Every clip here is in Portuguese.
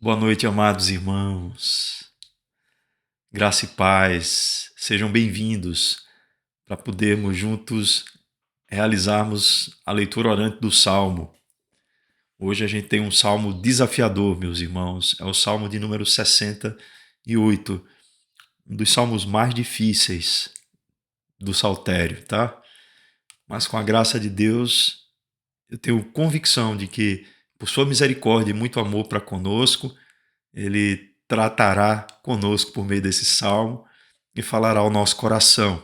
Boa noite, amados irmãos. Graça e paz. Sejam bem-vindos para podermos juntos realizarmos a leitura orante do Salmo. Hoje a gente tem um salmo desafiador, meus irmãos. É o salmo de número 68, um dos salmos mais difíceis do saltério, tá? Mas com a graça de Deus, eu tenho convicção de que, por sua misericórdia e muito amor para conosco, Ele tratará conosco por meio desse salmo e falará ao nosso coração.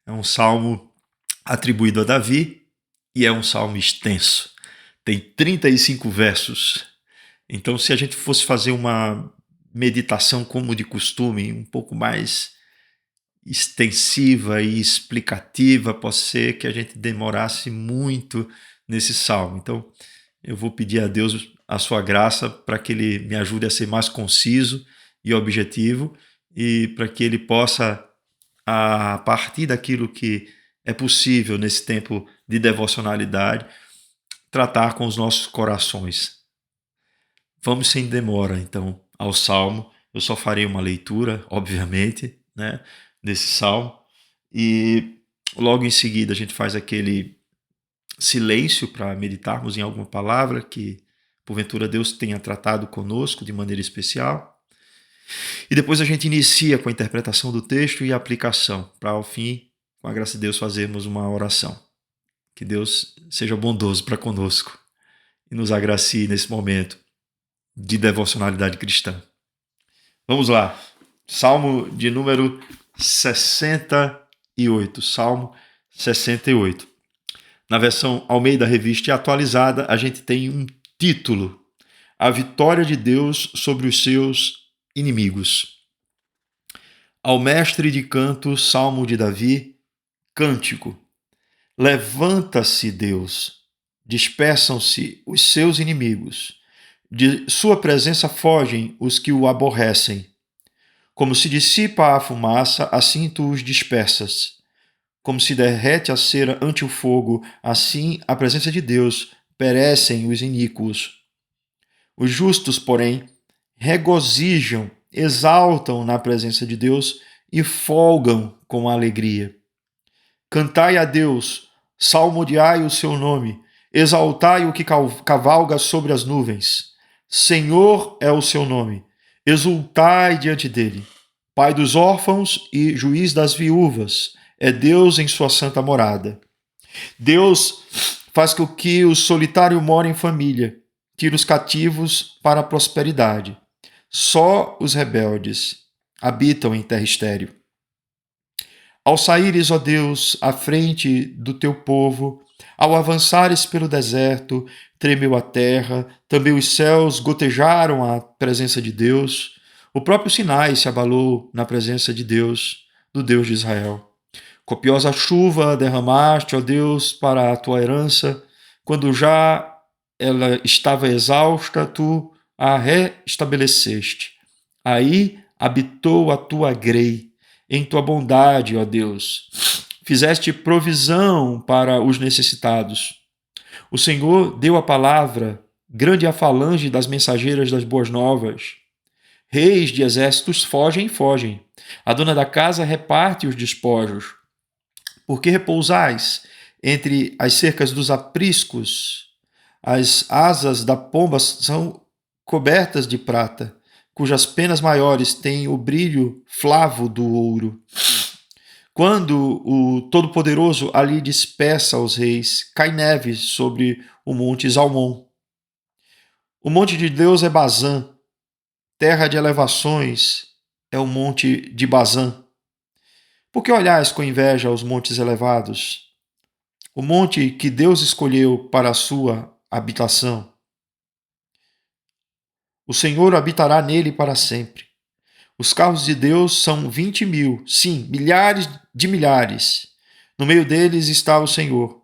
É um salmo atribuído a Davi e é um salmo extenso. Tem 35 versos. Então, se a gente fosse fazer uma meditação como de costume, um pouco mais extensiva e explicativa, pode ser que a gente demorasse muito nesse salmo. Então, eu vou pedir a Deus a sua graça para que Ele me ajude a ser mais conciso e objetivo e para que Ele possa, a partir daquilo que é possível nesse tempo de devocionalidade, tratar com os nossos corações. Vamos sem demora, então, ao Salmo. Eu só farei uma leitura, obviamente, né, desse Salmo e logo em seguida a gente faz aquele silêncio para meditarmos em alguma palavra que porventura Deus tenha tratado conosco de maneira especial. E depois a gente inicia com a interpretação do texto e a aplicação, para ao fim, com a graça de Deus, fazermos uma oração. Que Deus seja bondoso para conosco e nos agracie nesse momento de devocionalidade cristã. Vamos lá. Salmo de número 68. Salmo 68. Na versão Almeida Revista e Atualizada, a gente tem um título: A Vitória de Deus sobre os seus inimigos. Ao mestre de canto, Salmo de Davi, cântico. Levanta-se, Deus, dispersam-se os seus inimigos. De sua presença fogem os que o aborrecem. Como se dissipa a fumaça, assim tu os dispersas. Como se derrete a cera ante o fogo, assim a presença de Deus perecem os iníquos. Os justos, porém, regozijam, exaltam na presença de Deus e folgam com alegria. Cantai a Deus, salmodiai o seu nome, exaltai o que cavalga sobre as nuvens. Senhor é o seu nome, exultai diante dele. Pai dos órfãos e juiz das viúvas, é Deus em sua santa morada. Deus faz com que o solitário more em família, tira os cativos para a prosperidade. Só os rebeldes habitam em terra estéril. Ao saíres, ó Deus, à frente do teu povo, ao avançares pelo deserto, tremeu a terra, também os céus gotejaram a presença de Deus. O próprio Sinai se abalou na presença de Deus, do Deus de Israel. Copiosa chuva derramaste, ó Deus, para a tua herança. Quando já ela estava exausta, tu a restabeleceste. Aí habitou a tua grei. Em tua bondade, ó Deus, fizeste provisão para os necessitados. O Senhor deu a palavra, grande a falange das mensageiras das boas novas. Reis de exércitos fogem. A dona da casa reparte os despojos. Por que repousais entre as cercas dos apriscos? As asas da pomba são cobertas de prata, cujas penas maiores têm o brilho flavo do ouro. Quando o Todo-Poderoso ali dispersa os reis, cai neve sobre o monte Zalmon. O monte de Deus é Bazã, terra de elevações é o monte de Bazã. Por que olhais com inveja aos montes elevados? O monte que Deus escolheu para a sua habitação. O Senhor habitará nele para sempre. Os carros de Deus são 20.000, sim, milhares de milhares. No meio deles está o Senhor.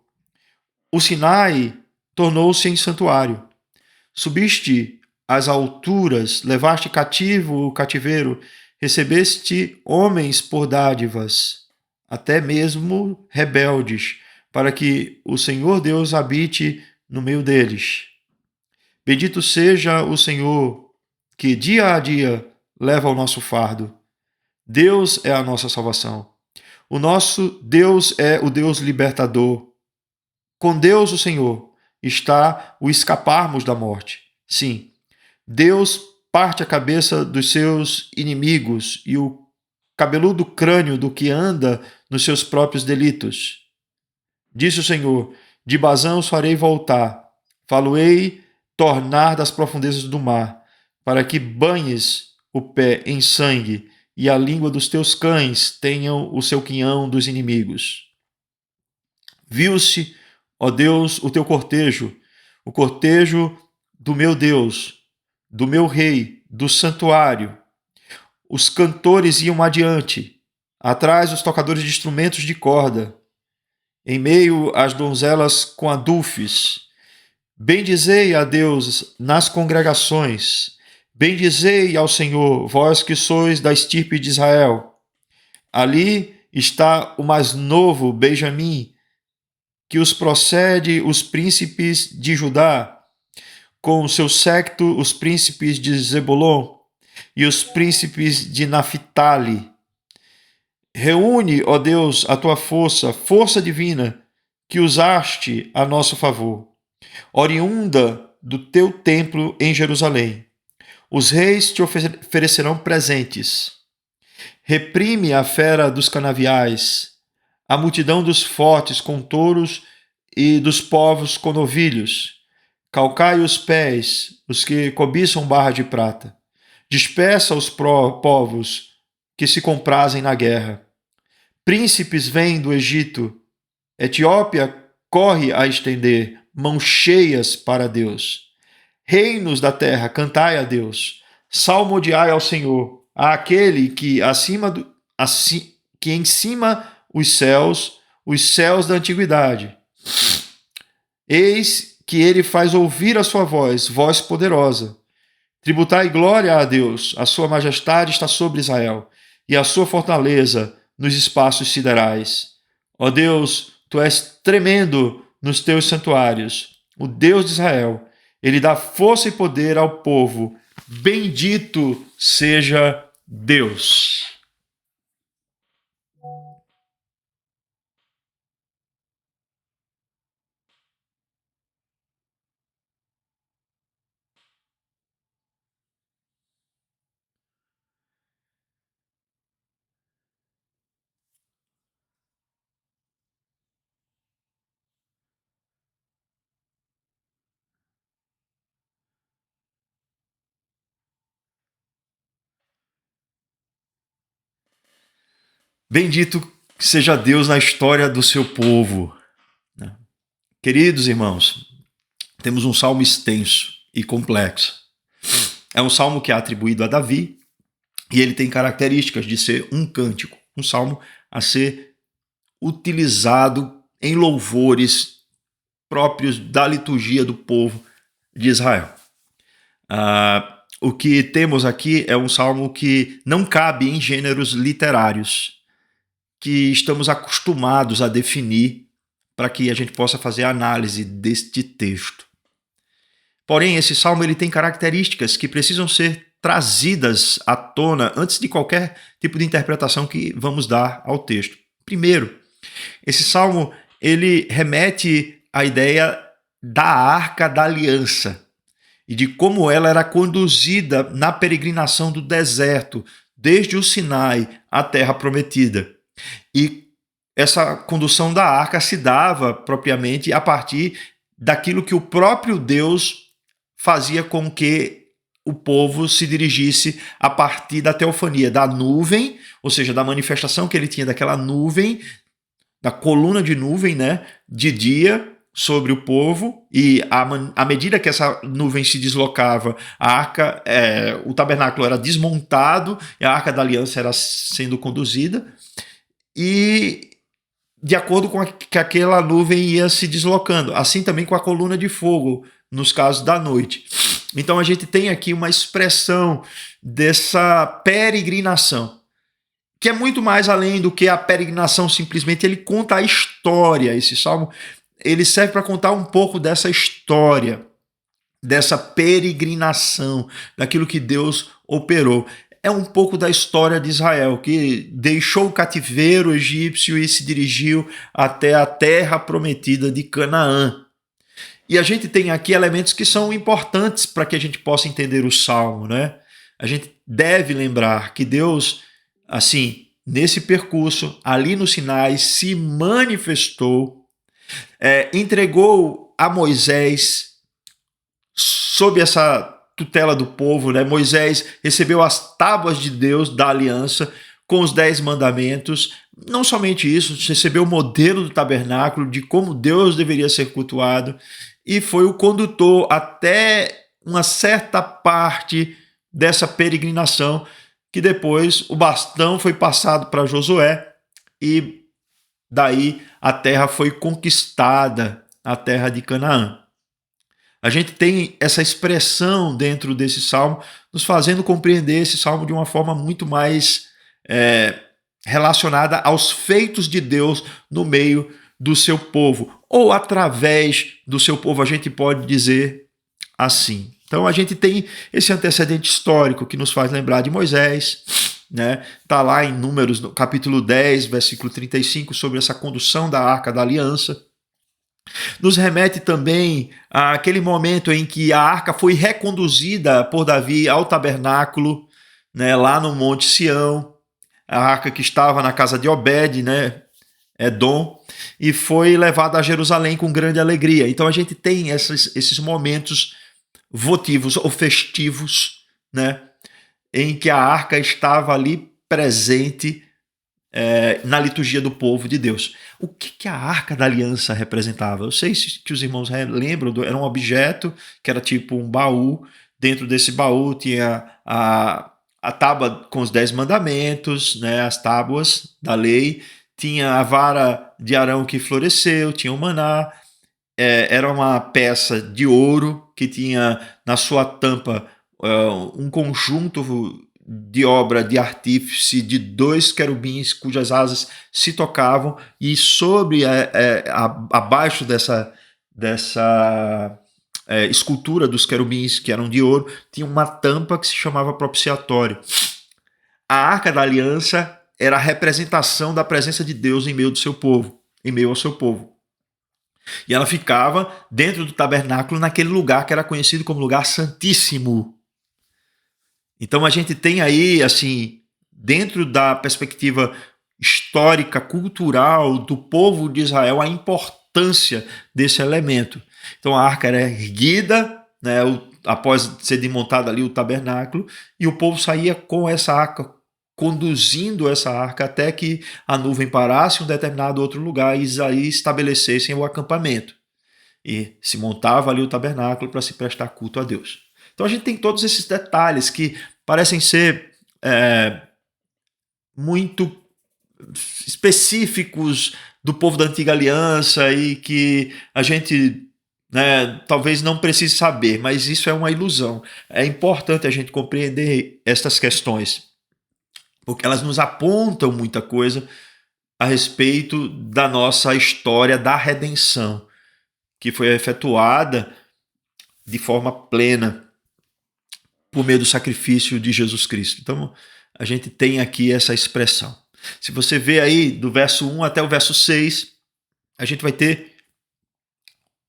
O Sinai tornou-se em santuário. Subiste às alturas, levaste cativo o cativeiro, recebeste homens por dádivas, até mesmo rebeldes, para que o Senhor Deus habite no meio deles. Bendito seja o Senhor, que dia a dia leva o nosso fardo. Deus é a nossa salvação. O nosso Deus é o Deus libertador. Com Deus, o Senhor, está o escaparmos da morte. Sim, Deus parte a cabeça dos seus inimigos e o cabeludo crânio do que anda nos seus próprios delitos. Disse o Senhor: de Bazã os farei voltar, falo-ei tornar das profundezas do mar, para que banhes o pé em sangue e a língua dos teus cães tenham o seu quinhão dos inimigos. Viu-se, ó Deus, o teu cortejo, o cortejo do meu Deus, do meu rei, do santuário. Os cantores iam adiante, atrás os tocadores de instrumentos de corda, em meio às donzelas com adufes. Bendizei a Deus nas congregações, bendizei ao Senhor, vós que sois da estirpe de Israel. Ali está o mais novo, Benjamim, que os procede os príncipes de Judá, com o seu séquito os príncipes de Zebulon e os príncipes de Naphtali. Reúne, ó Deus, a tua força, força divina, que usaste a nosso favor, oriunda do teu templo em Jerusalém. Os reis te oferecerão presentes. Reprime a fera dos canaviais, a multidão dos fortes com touros e dos povos com novilhos. Calcai os pés, os que cobiçam barra de prata. Dispersa os povos que se comprazem na guerra. Príncipes vêm do Egito. Etiópia corre a estender mãos cheias para Deus. Reinos da terra, cantai a Deus. Salmodiai ao Senhor, àquele que que em cima os céus da antiguidade. Eis que ele faz ouvir a sua voz, voz poderosa. Tributai glória a Deus, a sua majestade está sobre Israel, e a sua fortaleza nos espaços siderais. Ó Deus, tu és tremendo nos teus santuários, o Deus de Israel. Ele dá força e poder ao povo. Bendito seja Deus. Bendito seja Deus na história do seu povo. Queridos irmãos, temos um salmo extenso e complexo. É um salmo que é atribuído a Davi e ele tem características de ser um cântico, um salmo a ser utilizado em louvores próprios da liturgia do povo de Israel. O que temos aqui é um salmo que não cabe em gêneros literários, que estamos acostumados a definir para que a gente possa fazer a análise deste texto. Porém, esse salmo ele tem características que precisam ser trazidas à tona antes de qualquer tipo de interpretação que vamos dar ao texto. Primeiro, esse salmo ele remete à ideia da Arca da Aliança e de como ela era conduzida na peregrinação do deserto, desde o Sinai à Terra Prometida. E essa condução da arca se dava propriamente a partir daquilo que o próprio Deus fazia com que o povo se dirigisse a partir da teofania, da nuvem, ou seja, da manifestação que ele tinha daquela nuvem, da coluna de nuvem, né, de dia sobre o povo, e à medida que essa nuvem se deslocava, a arca, o tabernáculo era desmontado e a Arca da Aliança era sendo conduzida, e de acordo com que aquela nuvem ia se deslocando, assim também com a coluna de fogo, nos casos da noite. Então a gente tem aqui uma expressão dessa peregrinação, que é muito mais além do que a peregrinação, simplesmente ele conta a história. Esse salmo ele serve para contar um pouco dessa história. dessa peregrinação, daquilo que Deus operou. É um pouco da história de Israel, que deixou o cativeiro egípcio e se dirigiu até a terra prometida de Canaã. E a gente tem aqui elementos que são importantes para que a gente possa entender o Salmo, né? A gente deve lembrar que Deus, assim, nesse percurso, ali no Sinai, se manifestou, entregou a Moisés sob essa tutela do povo, né? Moisés recebeu as tábuas de Deus da aliança com os 10 mandamentos. Não somente isso, recebeu o modelo do tabernáculo, de como Deus deveria ser cultuado, e foi o condutor até uma certa parte dessa peregrinação, que depois o bastão foi passado para Josué, e daí a terra foi conquistada, a terra de Canaã. A gente tem essa expressão dentro desse salmo, nos fazendo compreender esse salmo de uma forma muito mais relacionada aos feitos de Deus no meio do seu povo, ou através do seu povo, a gente pode dizer assim. Então a gente tem esse antecedente histórico que nos faz lembrar de Moisés, né? Tá lá em Números, no capítulo 10, versículo 35, sobre essa condução da Arca da Aliança. Nos remete também àquele momento em que a arca foi reconduzida por Davi ao tabernáculo, né, lá no Monte Sião, a arca que estava na casa de Obed, né, Edom, e foi levada a Jerusalém com grande alegria. Então a gente tem esses momentos votivos ou festivos, né, em que a arca estava ali presente na liturgia do povo de Deus. O que a Arca da Aliança representava? Eu sei que os irmãos lembram, era um objeto que era tipo um baú. Dentro desse baú tinha a tábua com os 10 mandamentos, né, as tábuas da lei, tinha a vara de Arão que floresceu, tinha o maná, era uma peça de ouro que tinha na sua tampa um conjunto de obra de artífice de 2 querubins cujas asas se tocavam, e sobre abaixo dessa escultura dos querubins, que eram de ouro, tinha uma tampa que se chamava propiciatório. A Arca da Aliança era a representação da presença de Deus em meio do seu povo, em meio ao seu povo. E ela ficava dentro do tabernáculo, naquele lugar que era conhecido como lugar santíssimo. Então a gente tem aí, assim, dentro da perspectiva histórica, cultural do povo de Israel, a importância desse elemento. Então a arca era erguida, né, após ser desmontado ali o tabernáculo, e o povo saía com essa arca, conduzindo essa arca até que a nuvem parasse em um determinado outro lugar e aí estabelecessem o acampamento. E se montava ali o tabernáculo para se prestar culto a Deus. Então a gente tem todos esses detalhes que parecem ser muito específicos do povo da Antiga Aliança e que a gente, né, talvez não precise saber, mas isso é uma ilusão. É importante a gente compreender estas questões, porque elas nos apontam muita coisa a respeito da nossa história da redenção, que foi efetuada de forma plena por meio do sacrifício de Jesus Cristo. Então, a gente tem aqui essa expressão. Se você vê aí do verso 1 até o verso 6, a gente vai ter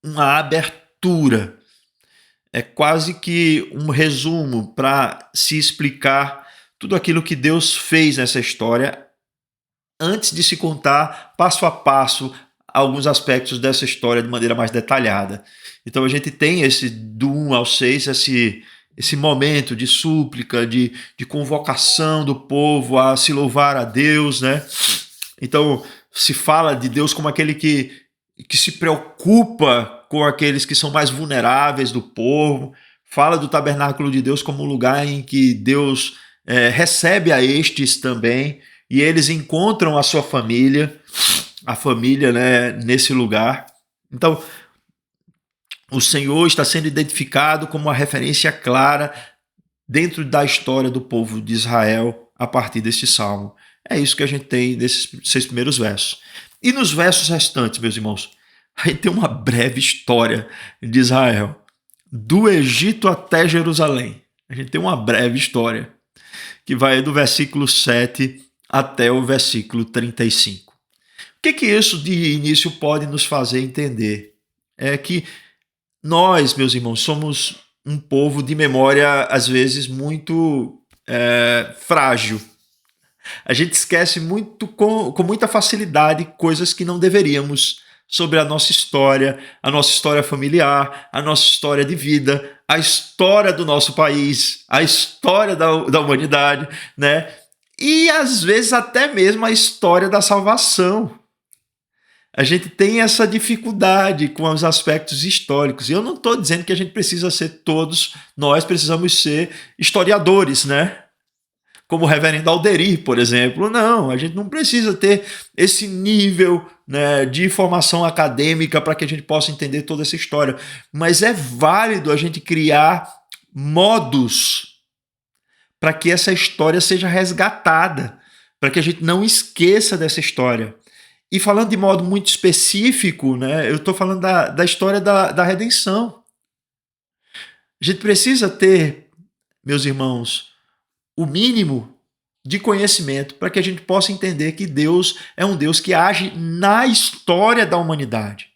uma abertura. É quase que um resumo para se explicar tudo aquilo que Deus fez nessa história antes de se contar passo a passo alguns aspectos dessa história de maneira mais detalhada. Então a gente tem do 1 ao 6, esse momento de súplica, de convocação do povo a se louvar a Deus, né? Então se fala de Deus como aquele que se preocupa com aqueles que são mais vulneráveis do povo, fala do tabernáculo de Deus como um lugar em que Deus recebe a estes também, e eles encontram a sua família, né, nesse lugar. Então, o Senhor está sendo identificado como uma referência clara dentro da história do povo de Israel a partir deste salmo. É isso que a gente tem nesses 6 primeiros versos. E nos versos restantes, meus irmãos, aí tem uma breve história de Israel. do Egito até Jerusalém. A gente tem uma breve história que vai do versículo 7 até o versículo 35. O que isso de início pode nos fazer entender? É que nós, meus irmãos, somos um povo de memória, às vezes, muito frágil. A gente esquece muito com muita facilidade coisas que não deveríamos sobre a nossa história familiar, a nossa história de vida, a história do nosso país, a história da humanidade, né? E às vezes até mesmo a história da salvação. A gente tem essa dificuldade com os aspectos históricos. E eu não estou dizendo que a gente precisa ser nós precisamos ser historiadores, né? Como o reverendo Alderir, por exemplo. Não, a gente não precisa ter esse nível, né, de formação acadêmica para que a gente possa entender toda essa história. Mas é válido a gente criar modos para que essa história seja resgatada, para que a gente não esqueça dessa história. E falando de modo muito específico, né, eu estou falando da história da redenção. A gente precisa ter, meus irmãos, o mínimo de conhecimento para que a gente possa entender que Deus é um Deus que age na história da humanidade.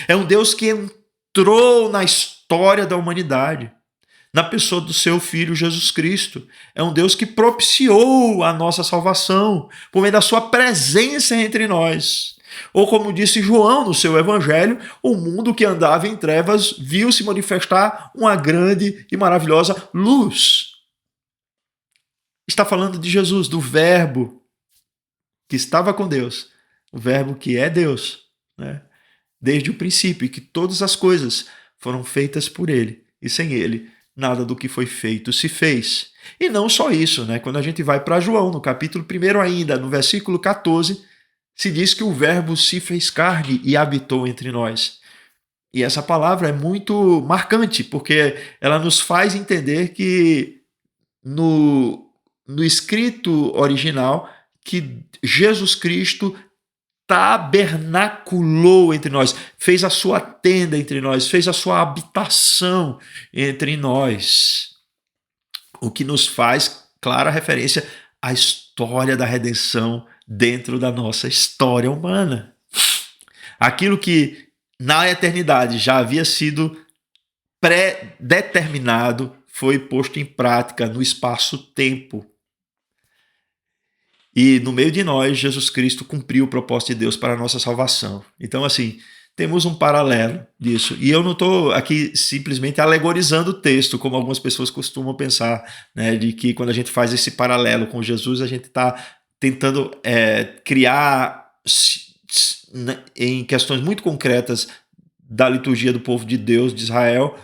É um Deus que entrou na história da humanidade, na pessoa do seu Filho Jesus Cristo. É um Deus que propiciou a nossa salvação por meio da sua presença entre nós. Ou como disse João no seu evangelho, o mundo que andava em trevas viu se manifestar uma grande e maravilhosa luz. Está falando de Jesus, do Verbo que estava com Deus, o Verbo que é Deus, né? Desde o princípio, e que todas as coisas foram feitas por Ele, e sem Ele, nada do que foi feito se fez. E não só isso, né? Quando a gente vai para João, no capítulo 1 ainda, no versículo 14, se diz que o Verbo se fez carne e habitou entre nós. E essa palavra é muito marcante, porque ela nos faz entender que no escrito original, que Jesus Cristo tabernaculou entre nós, fez a sua tenda entre nós, fez a sua habitação entre nós. O que nos faz clara referência à história da redenção dentro da nossa história humana. Aquilo que na eternidade já havia sido pré-determinado foi posto em prática no espaço-tempo. E no meio de nós, Jesus Cristo cumpriu o propósito de Deus para a nossa salvação. Então, assim, temos um paralelo disso. E eu não estou aqui simplesmente alegorizando o texto, como algumas pessoas costumam pensar, né, de que quando a gente faz esse paralelo com Jesus, a gente está tentando criar, em questões muito concretas da liturgia do povo de Deus, de Israel,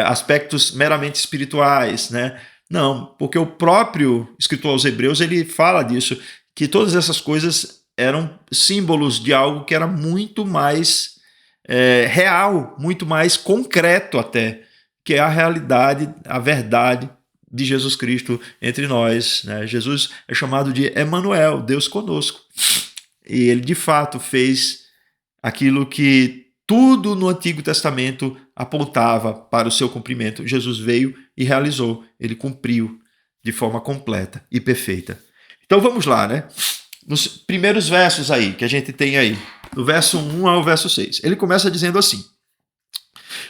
aspectos meramente espirituais, né? Não, porque o próprio escritor aos Hebreus, ele fala disso, que todas essas coisas eram símbolos de algo que era muito mais real, muito mais concreto até, que é a realidade, a verdade de Jesus Cristo entre nós, né? Jesus é chamado de Emanuel, Deus conosco. E ele, de fato, fez aquilo que tudo no Antigo Testamento apontava para o seu cumprimento. Jesus veio e realizou. Ele cumpriu de forma completa e perfeita. Então vamos lá, né? Nos primeiros versos aí, que a gente tem aí, do verso 1 ao verso 6. Ele começa dizendo assim: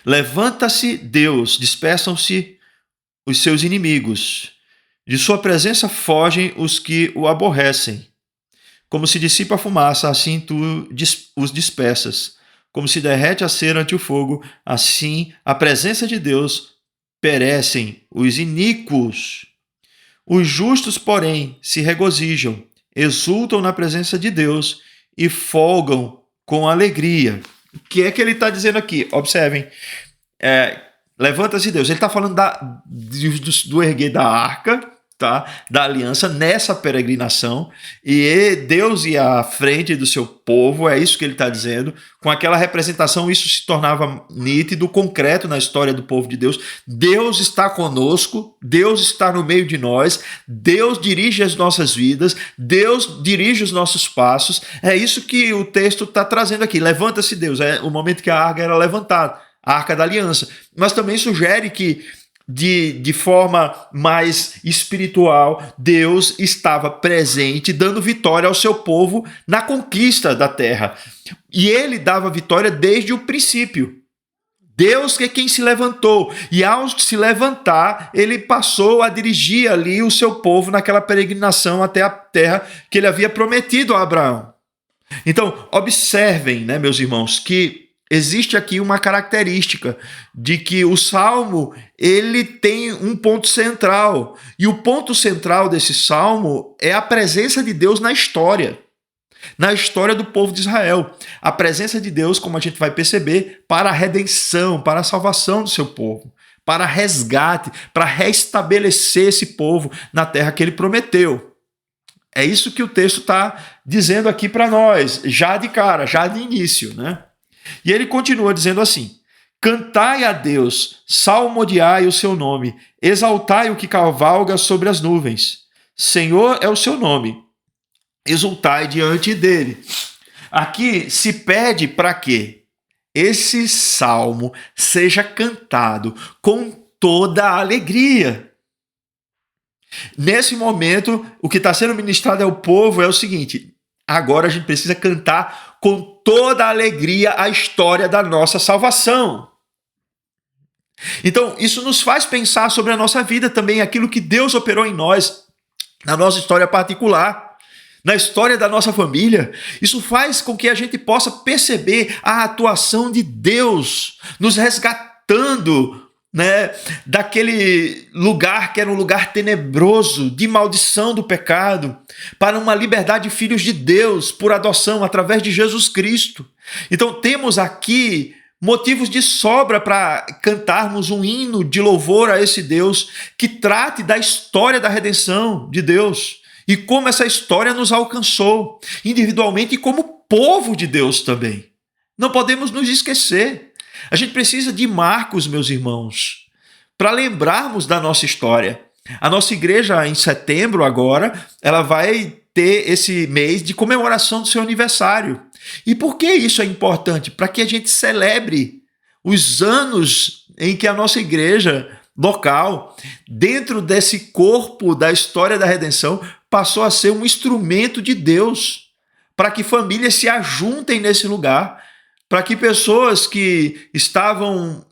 levanta-se Deus, dispersam-se os seus inimigos. De sua presença fogem os que o aborrecem. Como se dissipa a fumaça, assim tu os dispersas. Como se derrete a cera ante o fogo, assim a presença de Deus perecem os iníquos. Os justos, porém, se regozijam, exultam na presença de Deus e folgam com alegria. O que é que ele está dizendo aqui? Observem. Levanta-se Deus. Ele está falando do erguer da arca, tá? Da aliança nessa peregrinação, e Deus ia à frente do seu povo, é isso que ele está dizendo. Com aquela representação, isso se tornava nítido, concreto na história do povo de Deus. Deus está conosco, Deus está no meio de nós, Deus dirige as nossas vidas, Deus dirige os nossos passos. É isso que o texto está trazendo aqui. Levanta-se Deus, é o momento que a arca era levantada. a Arca da Aliança. Mas também sugere que, de forma mais espiritual, Deus estava presente, dando vitória ao seu povo na conquista da terra. E ele dava vitória desde o princípio. Deus é quem se levantou, e ao se levantar, ele passou a dirigir ali o seu povo naquela peregrinação até a terra que ele havia prometido a Abraão. Então, observem, né, meus irmãos, que existe aqui uma característica de que o Salmo, ele tem um ponto central, e o ponto central desse Salmo é a presença de Deus na história do povo de Israel. A presença de Deus, como a gente vai perceber, para a redenção, para a salvação do seu povo, para resgate, para restabelecer esse povo na terra que ele prometeu. É isso que o texto está dizendo aqui para nós, já de cara, já de início, né? E ele continua dizendo assim: cantai a Deus, salmodiai o seu nome, exaltai o que cavalga sobre as nuvens. Senhor é o seu nome, exultai diante dele. Aqui se pede para que esse salmo seja cantado com toda a alegria. Nesse momento, o que está sendo ministrado ao povo é o seguinte: agora a gente precisa cantar com toda a alegria a história da nossa salvação. Então, isso nos faz pensar sobre a nossa vida também, aquilo que Deus operou em nós, na nossa história particular, na história da nossa família. Isso faz com que a gente possa perceber a atuação de Deus, nos resgatando, né, daquele lugar que era um lugar tenebroso, de maldição do pecado, para uma liberdade de filhos de Deus, por adoção, através de Jesus Cristo. Então temos aqui motivos de sobra para cantarmos um hino de louvor a esse Deus, que trate da história da redenção de Deus, e como essa história nos alcançou, individualmente e como povo de Deus também. Não podemos nos esquecer. A gente precisa de marcos, meus irmãos, para lembrarmos da nossa história. A nossa igreja, em setembro agora, ela vai ter esse mês de comemoração do seu aniversário. E por que isso é importante? Para que a gente celebre os anos em que a nossa igreja local, dentro desse corpo da história da redenção, passou a ser um instrumento de Deus, para que famílias se ajuntem nesse lugar, para que pessoas que estavam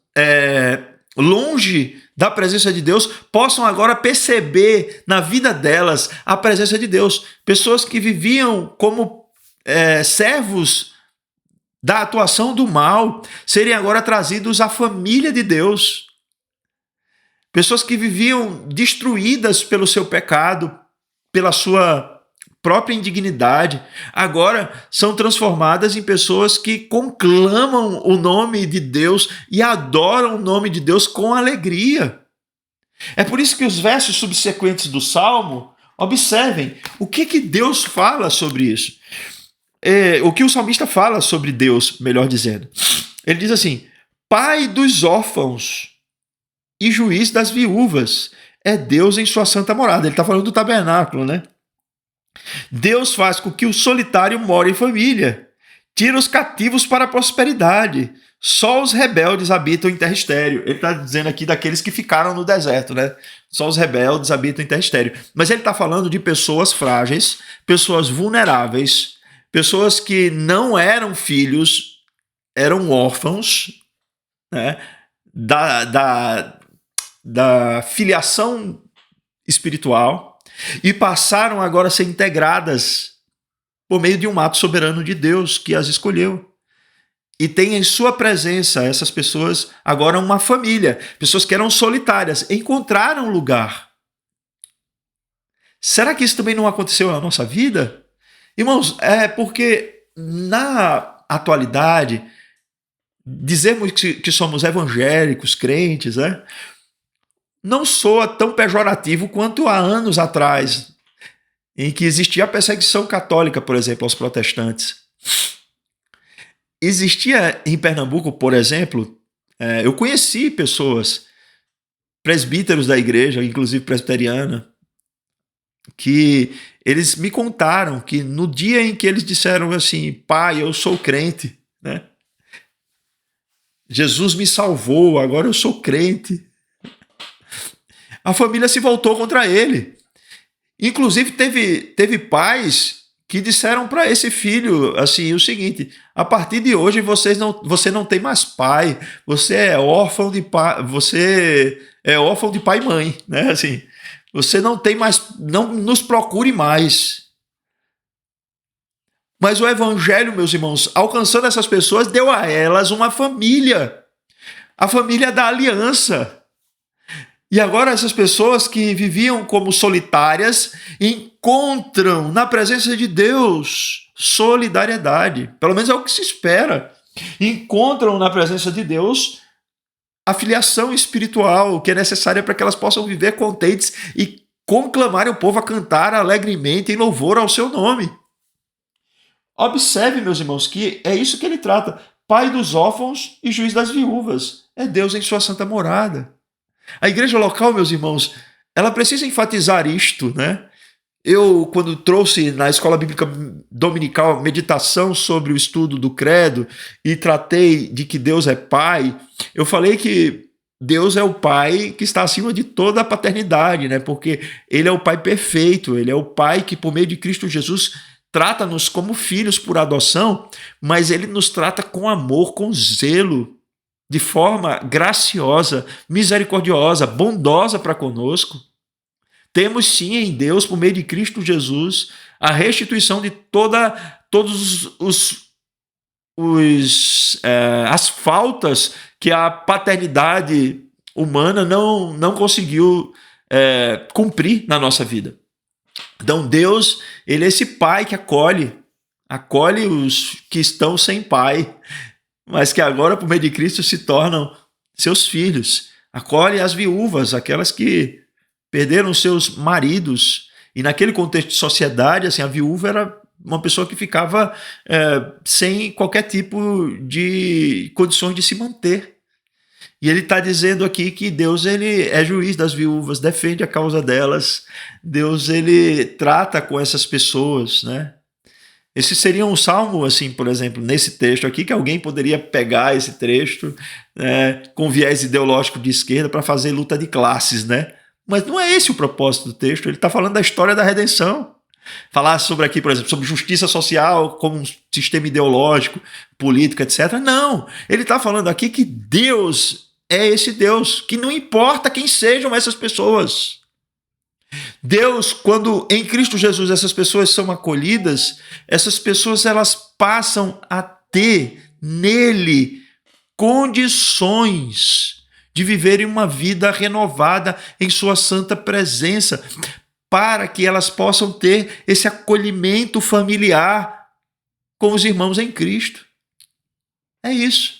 longe da presença de Deus possam agora perceber na vida delas a presença de Deus. Pessoas que viviam como servos da atuação do mal, serem agora trazidos à família de Deus. Pessoas que viviam destruídas pelo seu pecado, pela sua própria indignidade, agora são transformadas em pessoas que conclamam o nome de Deus e adoram o nome de Deus com alegria. É por isso que os versos subsequentes do Salmo, observem o que Deus fala sobre isso. O que o salmista fala sobre Deus, melhor dizendo. Ele diz assim: Pai dos órfãos e juiz das viúvas é Deus em sua santa morada. Ele está falando do tabernáculo, né? Deus faz com que o solitário more em família, tira os cativos para a prosperidade, só os rebeldes habitam em terra estéril. Ele está dizendo aqui daqueles que ficaram no deserto, né? Só os rebeldes habitam em terra estéril. Mas ele está falando de pessoas frágeis, pessoas vulneráveis, pessoas que não eram filhos, eram órfãos, né? Da filiação espiritual, e passaram agora a ser integradas por meio de um ato soberano de Deus que as escolheu. E tem em sua presença essas pessoas agora uma família, pessoas que eram solitárias, encontraram lugar. Será que isso também não aconteceu na nossa vida? Irmãos, porque na atualidade, dizermos que somos evangélicos, crentes, né, não soa tão pejorativo quanto há anos atrás, em que existia a perseguição católica, por exemplo, aos protestantes. Existia em Pernambuco, por exemplo, eu conheci pessoas, presbíteros da igreja, inclusive presbiteriana, que eles me contaram que no dia em que eles disseram assim: pai, eu sou crente, né? Jesus me salvou, agora eu sou crente. A família se voltou contra ele. Inclusive, teve pais que disseram para esse filho assim o seguinte: a partir de hoje você não tem mais pai, você é órfão de pai, você é órfão de pai e mãe, né? Assim, você não tem mais, não nos procure mais. Mas o evangelho, meus irmãos, alcançando essas pessoas, deu a elas uma família, a família da aliança. E agora essas pessoas que viviam como solitárias encontram na presença de Deus solidariedade. Pelo menos é o que se espera. Encontram na presença de Deus a filiação espiritual que é necessária para que elas possam viver contentes e conclamarem o povo a cantar alegremente em louvor ao seu nome. Observe, meus irmãos, que é isso que ele trata. Pai dos órfãos e juiz das viúvas. É Deus em sua santa morada. A igreja local, meus irmãos, ela precisa enfatizar isto, né? Eu, quando trouxe na escola bíblica dominical meditação sobre o estudo do credo e tratei de que Deus é Pai, eu falei que Deus é o Pai que está acima de toda a paternidade, né? Porque Ele é o Pai perfeito, Ele é o Pai que, por meio de Cristo Jesus, trata-nos como filhos por adoção, mas Ele nos trata com amor, com zelo, de forma graciosa, misericordiosa, bondosa para conosco. Temos sim em Deus, por meio de Cristo Jesus, a restituição de todos as faltas que a paternidade humana não conseguiu cumprir na nossa vida. Então Deus, Ele é esse Pai que acolhe os que estão sem pai, mas que agora, por meio de Cristo, se tornam seus filhos. Acolhe as viúvas, aquelas que perderam seus maridos. E naquele contexto de sociedade, assim, a viúva era uma pessoa que ficava sem qualquer tipo de condições de se manter. E ele está dizendo aqui que Deus, ele é juiz das viúvas, defende a causa delas. Deus, ele trata com essas pessoas, né? Esse seria um salmo, assim, por exemplo, nesse texto aqui, que alguém poderia pegar esse trecho com viés ideológico de esquerda para fazer luta de classes, né? Mas não é esse o propósito do texto. Ele está falando da história da redenção. Falar sobre aqui, por exemplo, sobre justiça social como um sistema ideológico, político, etc. Não, ele está falando aqui que Deus é esse Deus, que não importa quem sejam essas pessoas. Deus, quando em Cristo Jesus essas pessoas são acolhidas, essas pessoas elas passam a ter nele condições de viverem uma vida renovada em sua santa presença, para que elas possam ter esse acolhimento familiar com os irmãos em Cristo. É isso.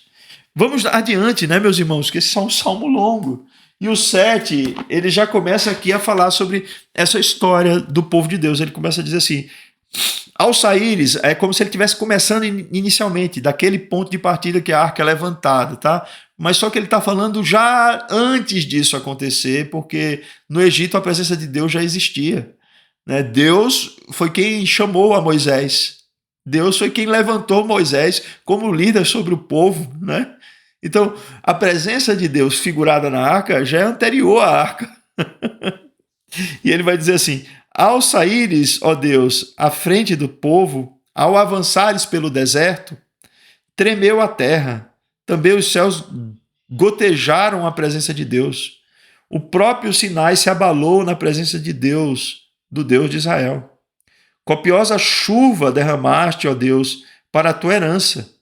Vamos adiante, né, meus irmãos, que esse é um salmo longo. E o 7, ele já começa aqui a falar sobre essa história do povo de Deus. Ele começa a dizer assim: ao saíres, é como se ele estivesse começando inicialmente, daquele ponto de partida que a arca é levantada, tá? Mas só que ele está falando já antes disso acontecer, porque no Egito a presença de Deus já existia, né? Deus foi quem chamou a Moisés. Deus foi quem levantou Moisés como líder sobre o povo, né? Então, a presença de Deus figurada na arca já é anterior à arca. E ele vai dizer assim: ao saíres, ó Deus, à frente do povo, ao avançares pelo deserto, tremeu a terra, também os céus gotejaram a presença de Deus. O próprio Sinai se abalou na presença de Deus, do Deus de Israel. Copiosa chuva derramaste, ó Deus, para a tua herança.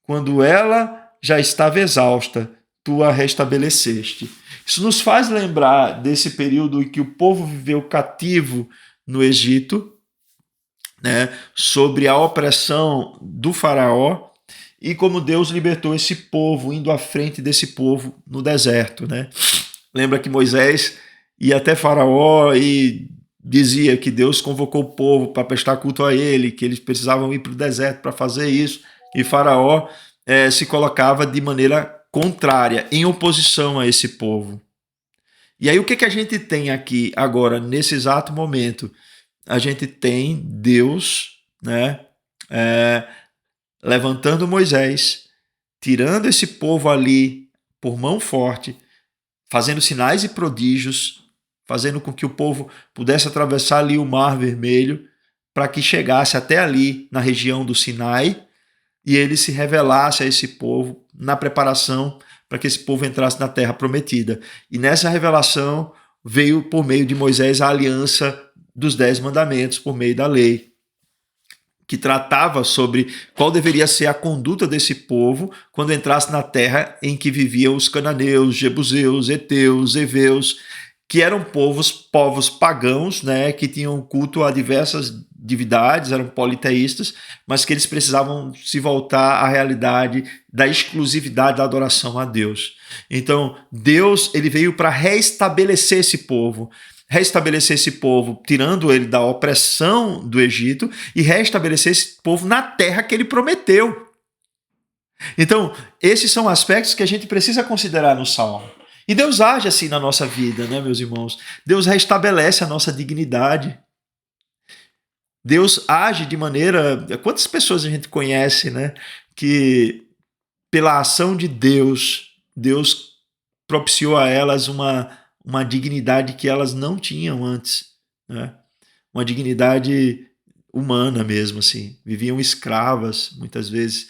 Quando ela já estava exausta, tu a restabeleceste. Isso nos faz lembrar desse período em que o povo viveu cativo no Egito, né, sobre a opressão do faraó, e como Deus libertou esse povo, indo à frente desse povo no deserto, né? Lembra que Moisés ia até faraó e dizia que Deus convocou o povo para prestar culto a ele, que eles precisavam ir para o deserto para fazer isso, e faraó se colocava de maneira contrária, em oposição a esse povo. E aí o que a gente tem aqui agora, nesse exato momento? A gente tem Deus, né, levantando Moisés, tirando esse povo ali por mão forte, fazendo sinais e prodígios, fazendo com que o povo pudesse atravessar ali o Mar Vermelho, para que chegasse até ali na região do Sinai e ele se revelasse a esse povo na preparação para que esse povo entrasse na Terra Prometida. E nessa revelação veio por meio de Moisés a aliança dos 10 mandamentos, por meio da lei, que tratava sobre qual deveria ser a conduta desse povo quando entrasse na terra em que viviam os cananeus, jebuseus, heteus, heveus, que eram povos pagãos, né, que tinham culto a diversas divindades, eram politeístas, mas que eles precisavam se voltar à realidade da exclusividade da adoração a Deus. Então, Deus, ele veio para restabelecer esse povo, tirando ele da opressão do Egito e restabelecer esse povo na terra que ele prometeu. Então, esses são aspectos que a gente precisa considerar no Salmo. E Deus age assim na nossa vida, né, meus irmãos? Deus restabelece a nossa dignidade. Deus age de maneira... Quantas pessoas a gente conhece, né, que pela ação de Deus, Deus propiciou a elas uma dignidade que elas não tinham antes, né? Uma dignidade humana mesmo, assim. Viviam escravas, muitas vezes,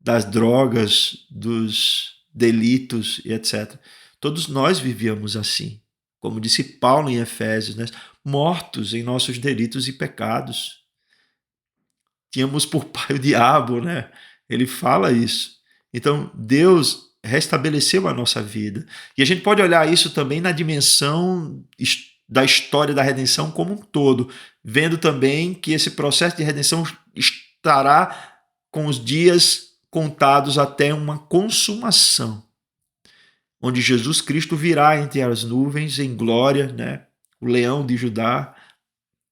das drogas, dos delitos e etc. Todos nós vivíamos assim, como disse Paulo em Efésios, né? Mortos em nossos delitos e pecados. Tínhamos por pai o diabo, né? Ele fala isso. Então, Deus restabeleceu a nossa vida. E a gente pode olhar isso também na dimensão da história da redenção como um todo, vendo também que esse processo de redenção estará com os dias contados até uma consumação, onde Jesus Cristo virá entre as nuvens em glória, né? O leão de Judá,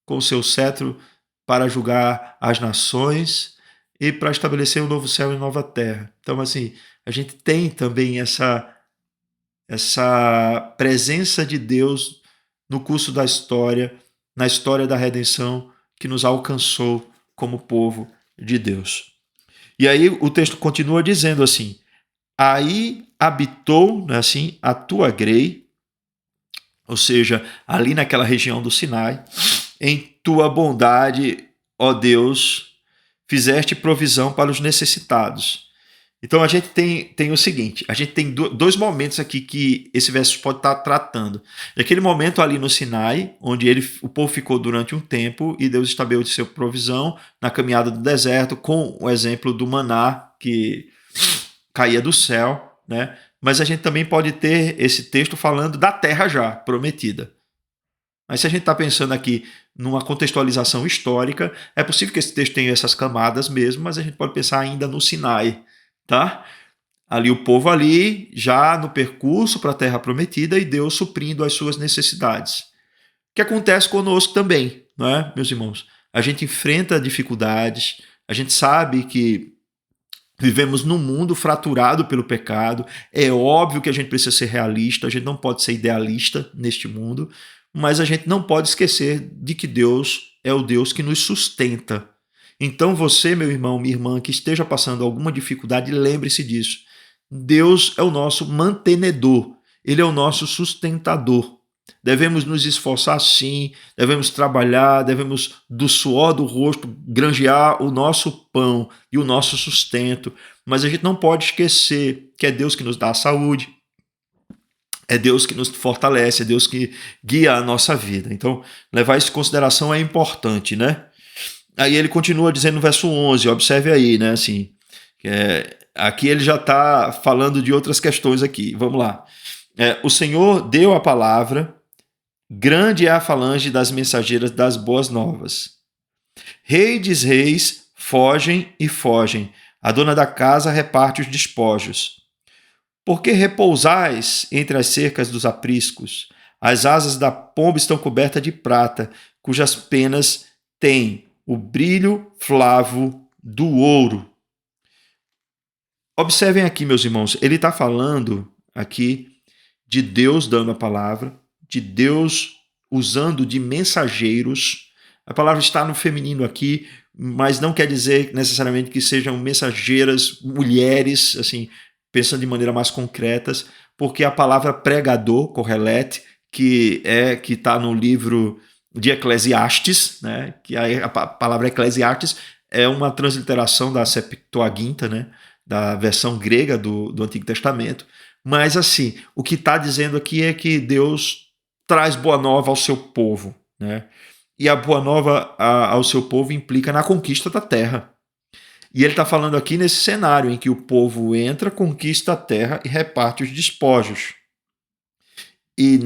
com o seu cetro para julgar as nações e para estabelecer um novo céu e nova terra. Então, assim, a gente tem também essa presença de Deus no curso da história, na história da redenção que nos alcançou como povo de Deus. E aí o texto continua dizendo assim: aí habitou, né, assim, a tua grei, ou seja, ali naquela região do Sinai, em tua bondade, ó Deus, fizeste provisão para os necessitados. Então a gente tem o seguinte, a gente tem dois momentos aqui que esse verso pode estar tratando. Aquele momento ali no Sinai, onde o povo ficou durante um tempo e Deus estabeleceu provisão na caminhada do deserto, com o exemplo do maná que caía do céu, né? Mas a gente também pode ter esse texto falando da terra já prometida. Mas se a gente está pensando aqui numa contextualização histórica, é possível que esse texto tenha essas camadas mesmo, mas a gente pode pensar ainda no Sinai, tá? Ali o povo ali já no percurso para a terra prometida e Deus suprindo as suas necessidades. O que acontece conosco também, não é, meus irmãos? A gente enfrenta dificuldades, a gente sabe que vivemos num mundo fraturado pelo pecado. É óbvio que a gente precisa ser realista, a gente não pode ser idealista neste mundo, mas a gente não pode esquecer de que Deus é o Deus que nos sustenta. Então você, meu irmão, minha irmã, que esteja passando alguma dificuldade, lembre-se disso. Deus é o nosso mantenedor, Ele é o nosso sustentador. Devemos nos esforçar sim, devemos trabalhar, devemos do suor do rosto granjear o nosso pão e o nosso sustento, mas a gente não pode esquecer que é Deus que nos dá a saúde, é Deus que nos fortalece, é Deus que guia a nossa vida. Então, levar isso em consideração é importante, né? Aí ele continua dizendo no verso 11, observe aí, né? Assim, aqui ele já está falando de outras questões aqui. Vamos lá. O Senhor deu a palavra, grande é a falange das mensageiras das boas novas. Rei dos reis fogem e fogem, a dona da casa reparte os despojos. Porque repousais entre as cercas dos apriscos, as asas da pomba estão cobertas de prata, cujas penas têm o brilho flavo do ouro. Observem aqui, meus irmãos, ele está falando aqui de Deus dando a palavra, de Deus usando de mensageiros. A palavra está no feminino aqui, mas não quer dizer necessariamente que sejam mensageiras mulheres, assim, pensando de maneira mais concretas, porque a palavra pregador, correlete, que está no livro de Eclesiastes, né, que a palavra Eclesiastes é uma transliteração da Septuaginta, né, da versão grega do Antigo Testamento. Mas assim, o que está dizendo aqui é que Deus traz boa nova ao seu povo, né? E a boa nova ao seu povo implica na conquista da terra. E ele está falando aqui nesse cenário em que o povo entra, conquista a terra e reparte os despojos. E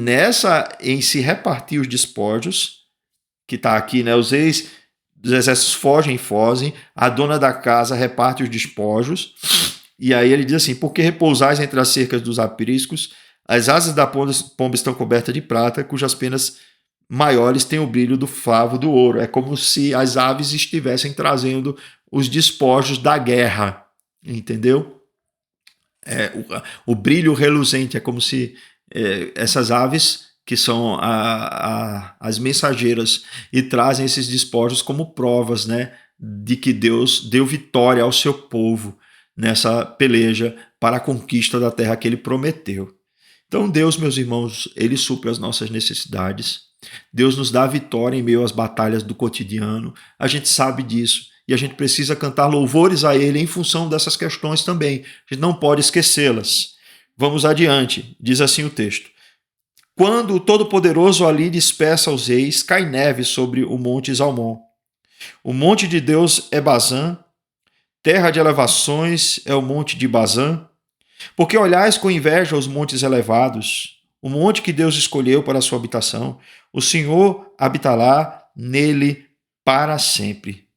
em se repartir os despojos, que está aqui, né? Os exércitos fogem, a dona da casa reparte os despojos. E aí ele diz assim: porque repousais entre as cercas dos apriscos, as asas da pomba estão cobertas de prata, cujas penas maiores têm o brilho do favo do ouro. É como se as aves estivessem trazendo os despojos da guerra, entendeu? O brilho reluzente é como se essas aves, que são as mensageiras, e trazem esses despojos como provas, né, de que Deus deu vitória ao seu povo nessa peleja para a conquista da terra que ele prometeu. Então Deus, meus irmãos, ele supre as nossas necessidades. Deus nos dá vitória em meio às batalhas do cotidiano. A gente sabe disso e a gente precisa cantar louvores a ele em função dessas questões também. A gente não pode esquecê-las. Vamos adiante, diz assim o texto: quando o Todo-Poderoso ali dispersa os reis, cai neve sobre o monte Zalmon. O monte de Deus é Bazã, terra de elevações é o monte de Bazã. Porque olhais com inveja os montes elevados, o monte que Deus escolheu para a sua habitação, o Senhor habitará nele para sempre.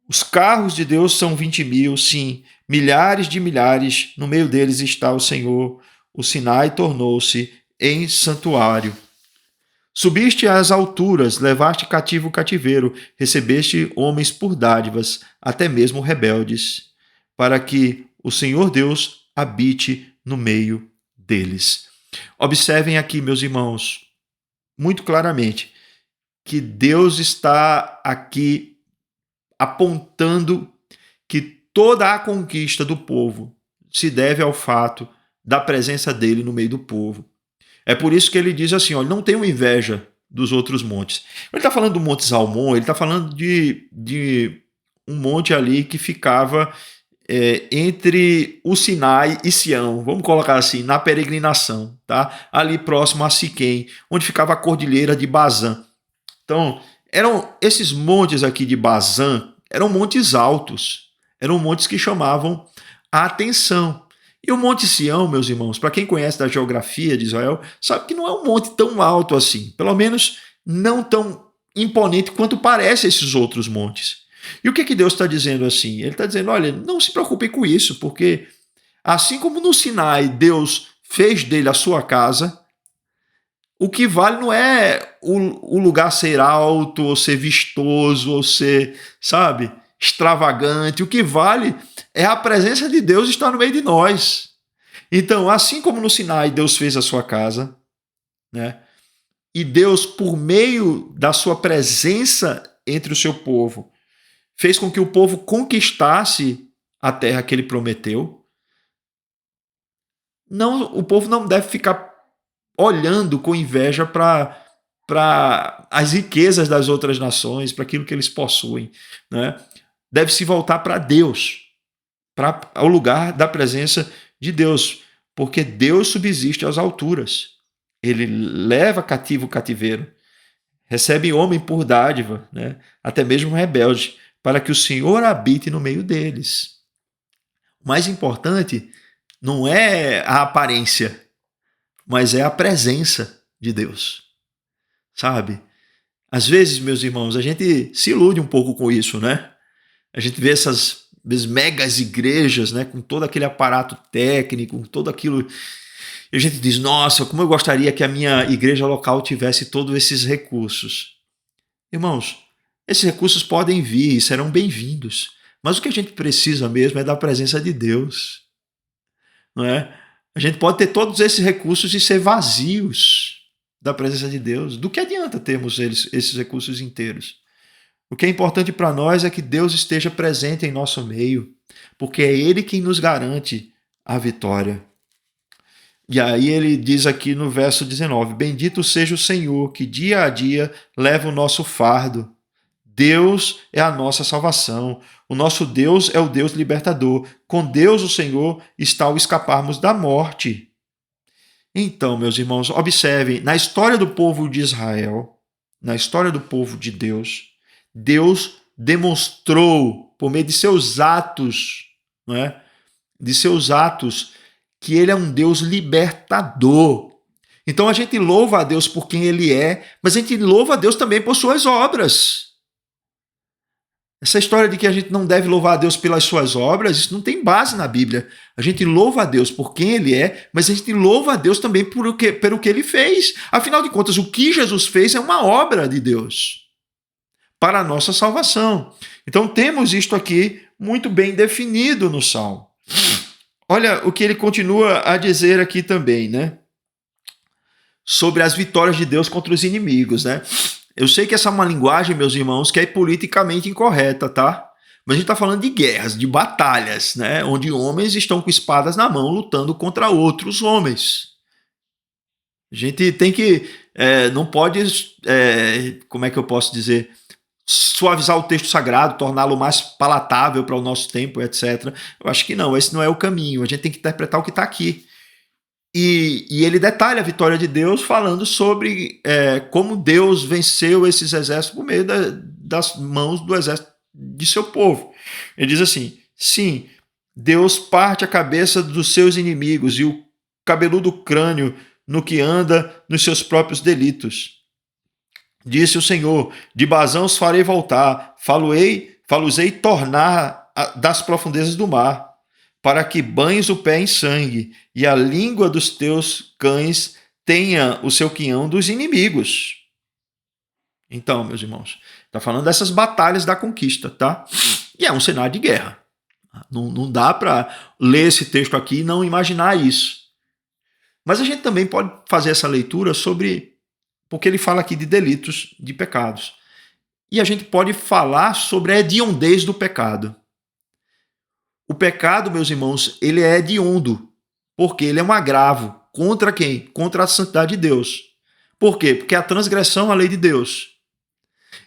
Os carros de Deus são 20.000, sim, milhares de milhares, no meio deles está o Senhor. O Sinai tornou-se em santuário. Subiste às alturas, levaste cativo o cativeiro, recebeste homens por dádivas, até mesmo rebeldes, para que o Senhor Deus habite no meio deles. Observem aqui, meus irmãos, muito claramente, que Deus está aqui apontando que toda a conquista do povo se deve ao fato da presença dele no meio do povo. É por isso que ele diz assim: olha, não tenham inveja dos outros montes. Ele está falando do Monte Zalmon, ele está falando de um monte ali que ficava entre o Sinai e Sião, vamos colocar assim, na peregrinação, tá? Ali próximo a Siquém, onde ficava a cordilheira de Bazã. Então, eram esses montes aqui de Bazã, eram montes altos, eram montes que chamavam a atenção. E o Monte Sião, meus irmãos, para quem conhece da geografia de Israel, sabe que não é um monte tão alto assim, pelo menos não tão imponente quanto parece esses outros montes. E o que Deus está dizendo assim? Ele está dizendo: olha, não se preocupem com isso, porque assim como no Sinai Deus fez dele a sua casa, o que vale não é o lugar ser alto, ou ser vistoso, ou ser, sabe, extravagante. O que vale é a presença de Deus estar no meio de nós. Então, assim como no Sinai Deus fez a sua casa, né? E Deus, por meio da sua presença entre o seu povo, fez com que o povo conquistasse a terra que ele prometeu. Não, o povo não deve ficar olhando com inveja para as riquezas das outras nações, para aquilo que eles possuem, né? Deve se voltar para Deus, ao lugar da presença de Deus, porque Deus subsiste às alturas. Ele leva cativo o cativeiro, recebe homem por dádiva, né? Até mesmo rebelde, para que o Senhor habite no meio deles. O mais importante não é a aparência, mas é a presença de Deus, sabe? Às vezes, meus irmãos, a gente se ilude um pouco com isso, né? A gente vê essas megas igrejas, né, com todo aquele aparato técnico, todo aquilo. E a gente diz: nossa, como eu gostaria que a minha igreja local tivesse todos esses recursos. Irmãos, esses recursos podem vir e serão bem-vindos, mas o que a gente precisa mesmo é da presença de Deus, não é? A gente pode ter todos esses recursos e ser vazios da presença de Deus. Do que adianta termos esses recursos inteiros? O que é importante para nós é que Deus esteja presente em nosso meio, porque é Ele quem nos garante a vitória. E aí ele diz aqui no verso 19: Bendito seja o Senhor, que dia a dia leva o nosso fardo. Deus é a nossa salvação. O nosso Deus é o Deus libertador. Com Deus, o Senhor, está ao escaparmos da morte. Então, meus irmãos, observem, na história do povo de Israel, na história do povo de Deus, Deus demonstrou, por meio de seus atos, não é? De seus atos, que ele é um Deus libertador. Então a gente louva a Deus por quem ele é, mas a gente louva a Deus também por suas obras. Essa história de que a gente não deve louvar a Deus pelas suas obras, isso não tem base na Bíblia. A gente louva a Deus por quem ele é, mas a gente louva a Deus também pelo que ele fez. Afinal de contas, o que Jesus fez é uma obra de Deus para a nossa salvação. Então temos isto aqui muito bem definido no Salmo. Olha o que ele continua a dizer aqui também, né? Sobre as vitórias de Deus contra os inimigos, né? Eu sei que essa é uma linguagem, meus irmãos, que é politicamente incorreta, tá? Mas a gente está falando de guerras, de batalhas, né? Onde homens estão com espadas na mão lutando contra outros homens. A gente tem que... não pode... como é que eu posso dizer? Suavizar o texto sagrado, torná-lo mais palatável para o nosso tempo, etc. Eu acho que não, esse não é o caminho. A gente tem que interpretar o que está aqui. E ele detalha a vitória de Deus falando sobre como Deus venceu esses exércitos por meio das mãos do exército de seu povo. Ele diz assim: sim, Deus parte a cabeça dos seus inimigos e o cabeludo crânio no que anda nos seus próprios delitos. Disse o Senhor: de Bazã os farei voltar, falo-ei tornar das profundezas do mar, para que banhes o pé em sangue, e a língua dos teus cães tenha o seu quinhão dos inimigos. Então, meus irmãos, está falando dessas batalhas da conquista, tá? E é um cenário de guerra. Não dá para ler esse texto aqui e não imaginar isso. Mas a gente também pode fazer essa leitura sobre... porque ele fala aqui de delitos, de pecados. E a gente pode falar sobre a hediondez do pecado. O pecado, meus irmãos, ele é hediondo, porque ele é um agravo. Contra quem? Contra a santidade de Deus. Por quê? Porque é a transgressão à lei de Deus.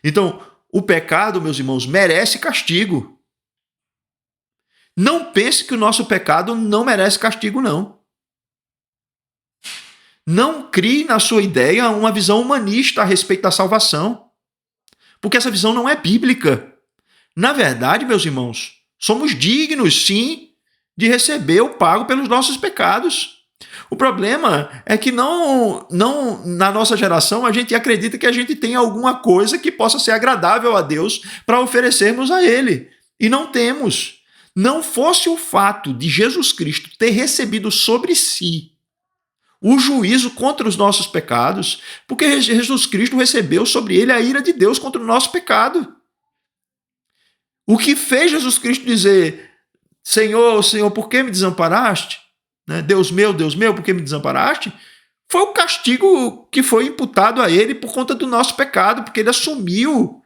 Então, o pecado, meus irmãos, merece castigo. Não pense que o nosso pecado não merece castigo, não. Não crie na sua ideia uma visão humanista a respeito da salvação, porque essa visão não é bíblica. Na verdade, meus irmãos, somos dignos, sim, de receber o pago pelos nossos pecados. O problema é que não na nossa geração a gente acredita que a gente tem alguma coisa que possa ser agradável a Deus para oferecermos a Ele. E não temos. Não fosse o fato de Jesus Cristo ter recebido sobre si o juízo contra os nossos pecados, porque Jesus Cristo recebeu sobre ele a ira de Deus contra o nosso pecado. O que fez Jesus Cristo dizer: Senhor, Senhor, por que me desamparaste? Deus meu, por que me desamparaste? Foi o castigo que foi imputado a ele por conta do nosso pecado, porque ele assumiu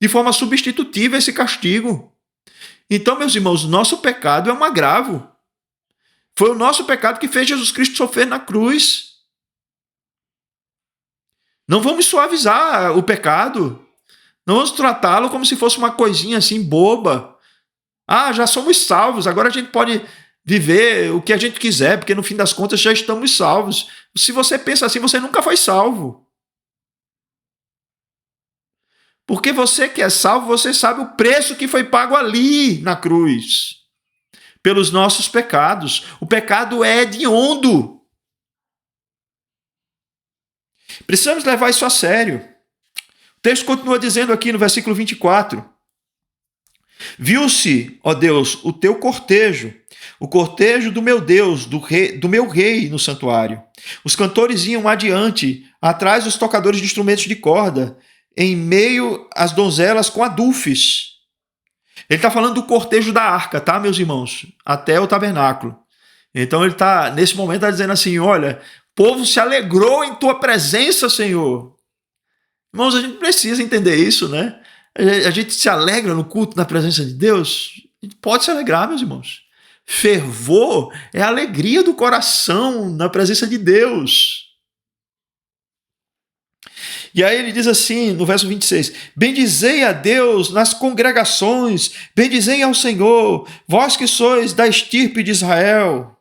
de forma substitutiva esse castigo. Então, meus irmãos, nosso pecado é um agravo. Foi o nosso pecado que fez Jesus Cristo sofrer na cruz. Não vamos suavizar o pecado. Não vamos tratá-lo como se fosse uma coisinha assim boba. Ah, já somos salvos, agora a gente pode viver o que a gente quiser, porque no fim das contas já estamos salvos. Se você pensa assim, você nunca foi salvo. Porque você que é salvo, você sabe o preço que foi pago ali na cruz pelos nossos pecados. O pecado é hediondo. Precisamos levar isso a sério. O texto continua dizendo aqui no versículo 24: Viu-se, ó Deus, o teu cortejo, o cortejo do meu Deus, do meu rei no santuário. Os cantores iam adiante, atrás dos tocadores de instrumentos de corda, em meio às donzelas com adufes. Ele está falando do cortejo da arca, tá, meus irmãos? Até o tabernáculo. Então ele está, nesse momento, está dizendo assim: olha, o povo se alegrou em tua presença, Senhor. Irmãos, a gente precisa entender isso, né? A gente se alegra no culto, na presença de Deus? A gente pode se alegrar, meus irmãos. Fervor é a alegria do coração na presença de Deus. E aí ele diz assim, no verso 26, bendizei a Deus nas congregações, bendizei ao Senhor, vós que sois da estirpe de Israel.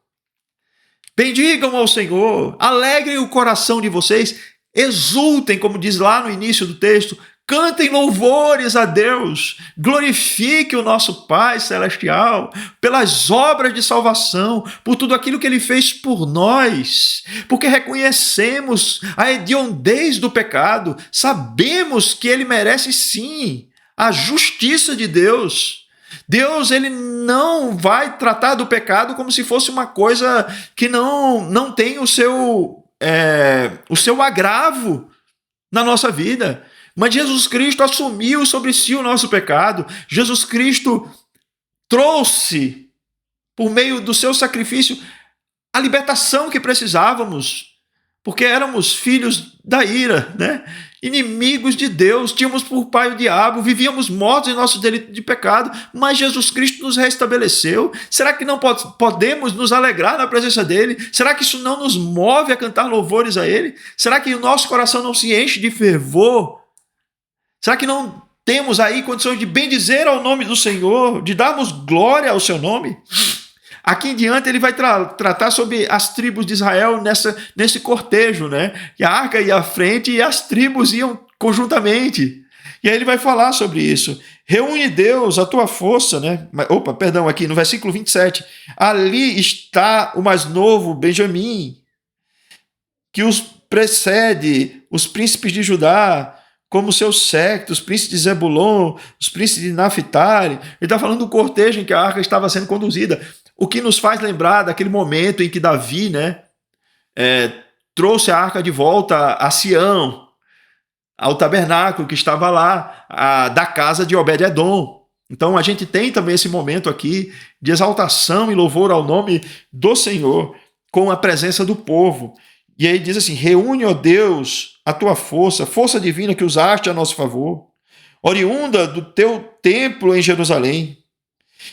Bendigam ao Senhor, alegrem o coração de vocês, exultem, como diz lá no início do texto, cantem louvores a Deus, glorifique o nosso Pai Celestial pelas obras de salvação, por tudo aquilo que Ele fez por nós, porque reconhecemos a hediondez do pecado, sabemos que Ele merece sim a justiça de Deus. Deus, Ele não vai tratar do pecado como se fosse uma coisa que não tem o seu agravo na nossa vida. Mas Jesus Cristo assumiu sobre si o nosso pecado. Jesus Cristo trouxe, por meio do seu sacrifício, a libertação que precisávamos, porque éramos filhos da ira, né? Inimigos de Deus, tínhamos por pai o diabo, vivíamos mortos em nosso delito de pecado, mas Jesus Cristo nos restabeleceu. Será que não podemos nos alegrar na presença dele? Será que isso não nos move a cantar louvores a ele? Será que o nosso coração não se enche de fervor? Será que não temos aí condições de bendizer ao nome do Senhor, de darmos glória ao seu nome? Aqui em diante ele vai tratar sobre as tribos de Israel nesse cortejo, né? E a arca ia à frente e as tribos iam conjuntamente. E aí ele vai falar sobre isso. Reúne, Deus, a tua força, né? Aqui no versículo 27. Ali está o mais novo, Benjamim, que os precede, os príncipes de Judá, como seus séquitos, os príncipes de Zebulon, os príncipes de Naphtali. Ele está falando do cortejo em que a arca estava sendo conduzida. O que nos faz lembrar daquele momento em que Davi, né, trouxe a arca de volta a Sião, ao tabernáculo que estava lá, da casa de Obed-edom. Então a gente tem também esse momento aqui de exaltação e louvor ao nome do Senhor, com a presença do povo. E aí diz assim, reúne, ó Deus, a tua força, força divina que usaste a nosso favor, oriunda do teu templo em Jerusalém.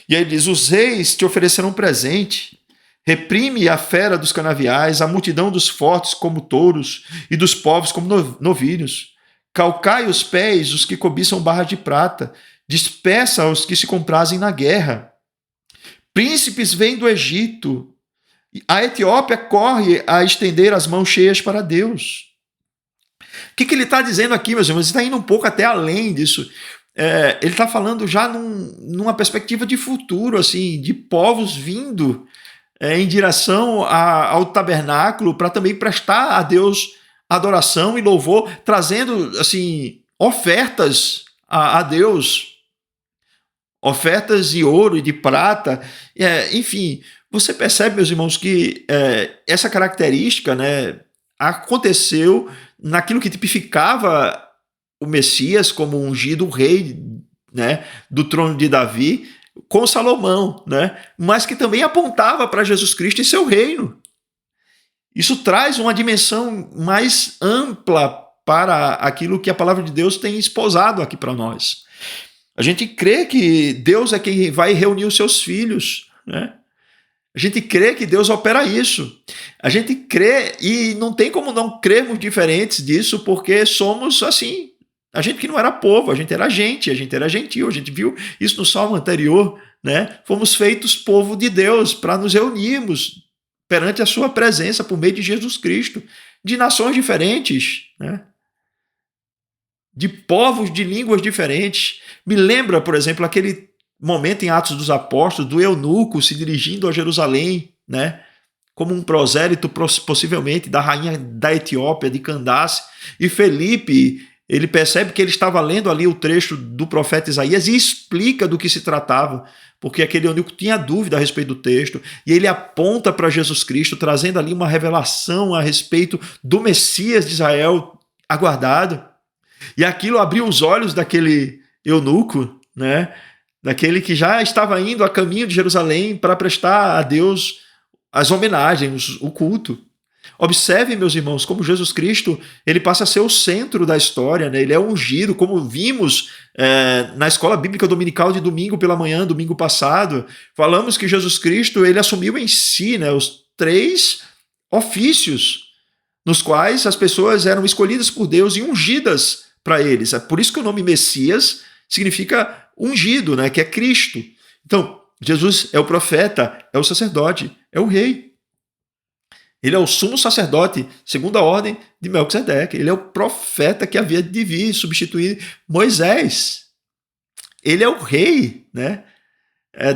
E aí diz, os reis te ofereceram um presente, reprime a fera dos canaviais, a multidão dos fortes como touros e dos povos como novilhos. Calcai os pés os que cobiçam barras de prata, dispersa os que se comprazem na guerra. Príncipes vêm do Egito, a Etiópia corre a estender as mãos cheias para Deus. O que ele está dizendo aqui, meus irmãos? Ele está indo um pouco até além disso. Ele está falando já numa perspectiva de futuro, assim, de povos vindo em direção ao tabernáculo para também prestar a Deus adoração e louvor, trazendo assim ofertas a Deus, ofertas de ouro e de prata, enfim. Você percebe, meus irmãos, que essa característica, né, aconteceu naquilo que tipificava o Messias como ungido rei, né, do trono de Davi, com Salomão, né, mas que também apontava para Jesus Cristo e seu reino. Isso traz uma dimensão mais ampla para aquilo que a palavra de Deus tem esposado aqui para nós. A gente crê que Deus é quem vai reunir os seus filhos, né? A gente crê que Deus opera isso. A gente crê, e não tem como não crermos diferentes disso, porque somos assim. A gente que não era povo, a gente era gentil. A gente viu isso no salmo anterior, né? Fomos feitos povo de Deus para nos reunirmos perante a sua presença por meio de Jesus Cristo, de nações diferentes, né? De povos, de línguas diferentes. Me lembra, por exemplo, aquele momento em Atos dos Apóstolos, do eunuco se dirigindo a Jerusalém, né, como um prosélito, possivelmente, da rainha da Etiópia, de Candace, e Felipe, ele percebe que ele estava lendo ali o trecho do profeta Isaías e explica do que se tratava, porque aquele eunuco tinha dúvida a respeito do texto, e ele aponta para Jesus Cristo, trazendo ali uma revelação a respeito do Messias de Israel aguardado, e aquilo abriu os olhos daquele eunuco, né, daquele que já estava indo a caminho de Jerusalém para prestar a Deus as homenagens, o culto. Observem, meus irmãos, como Jesus Cristo ele passa a ser o centro da história, né? Ele é ungido, como vimos na escola bíblica dominical de domingo pela manhã, domingo passado. Falamos que Jesus Cristo ele assumiu em si, né, os 3 ofícios nos quais as pessoas eram escolhidas por Deus e ungidas para eles. É por isso que o nome Messias significa ungido, né, que é Cristo. Então, Jesus é o profeta, é o sacerdote, é o rei. Ele é o sumo sacerdote, segundo a ordem de Melquisedeque. Ele é o profeta que havia de vir substituir Moisés. Ele é o rei, né,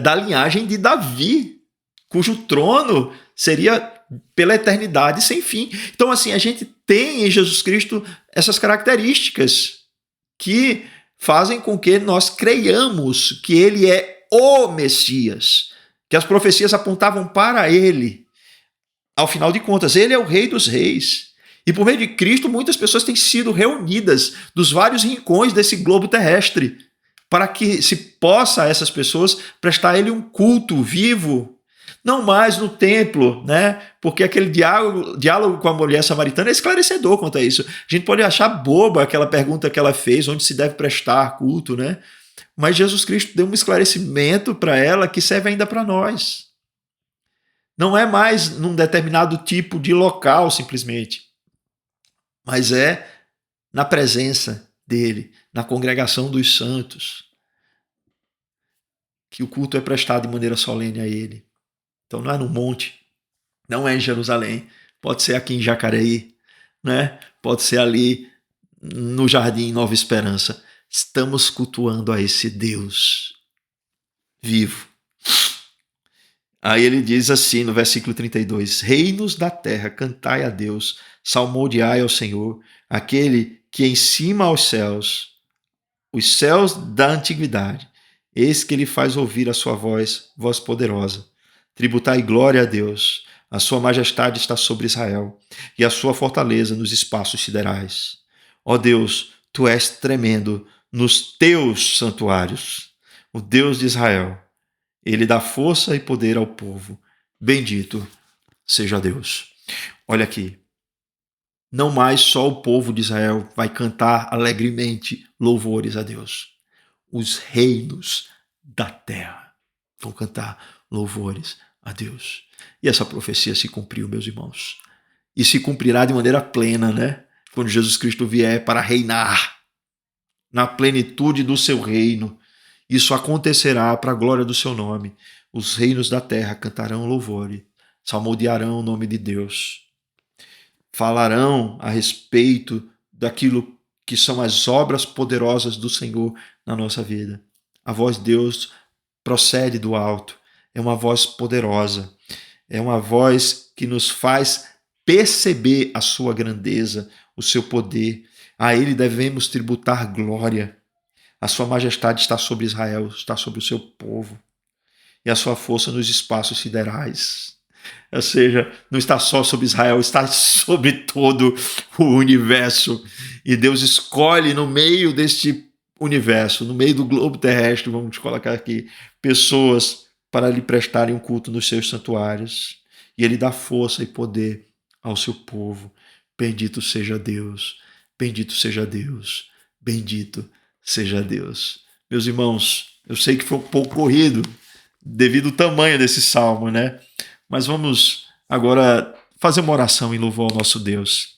da linhagem de Davi, cujo trono seria pela eternidade sem fim. Então, assim, a gente tem em Jesus Cristo essas características que fazem com que nós creiamos que ele é o Messias, que as profecias apontavam para ele. Ao final de contas, ele é o Rei dos Reis. E por meio de Cristo, muitas pessoas têm sido reunidas dos vários rincões desse globo terrestre para que se possa a essas pessoas prestar a ele um culto vivo. Não mais no templo, né? Porque aquele diálogo com a mulher samaritana é esclarecedor quanto a isso. A gente pode achar boba aquela pergunta que ela fez, onde se deve prestar culto, né? Mas Jesus Cristo deu um esclarecimento para ela que serve ainda para nós. Não é mais num determinado tipo de local, simplesmente, mas é na presença dele, na congregação dos santos, que o culto é prestado de maneira solene a ele. Então não é no monte, não é em Jerusalém, pode ser aqui em Jacareí, né? Pode ser ali no Jardim Nova Esperança. Estamos cultuando a esse Deus vivo. Aí ele diz assim no versículo 32, reinos da terra, cantai a Deus, salmodiai ao Senhor, aquele que em cima aos céus, os céus da antiguidade, eis que ele faz ouvir a sua voz, voz poderosa. Tributai glória a Deus, a sua majestade está sobre Israel, e a sua fortaleza nos espaços siderais. Ó Deus, tu és tremendo nos teus santuários, o Deus de Israel. Ele dá força e poder ao povo. Bendito seja Deus. Olha aqui. Não mais só o povo de Israel vai cantar alegremente louvores a Deus. Os reinos da terra vão cantar louvores a Deus. E essa profecia se cumpriu, meus irmãos. E se cumprirá de maneira plena, né? Quando Jesus Cristo vier para reinar na plenitude do seu reino. Isso acontecerá para a glória do seu nome. Os reinos da terra cantarão louvores, salmodiarão o nome de Deus. Falarão a respeito daquilo que são as obras poderosas do Senhor na nossa vida. A voz de Deus procede do alto. É uma voz poderosa. É uma voz que nos faz perceber a sua grandeza, o seu poder. A ele devemos tributar glória. A sua majestade está sobre Israel, está sobre o seu povo. E a sua força nos espaços siderais. Ou seja, não está só sobre Israel, está sobre todo o universo. E Deus escolhe no meio deste universo, no meio do globo terrestre, vamos colocar aqui, pessoas para lhe prestarem um culto nos seus santuários. E ele dá força e poder ao seu povo. Bendito seja Deus, bendito seja Deus, bendito seja Deus. Meus irmãos, eu sei que foi um pouco corrido devido ao tamanho desse salmo, né? Mas vamos agora fazer uma oração em louvor ao nosso Deus.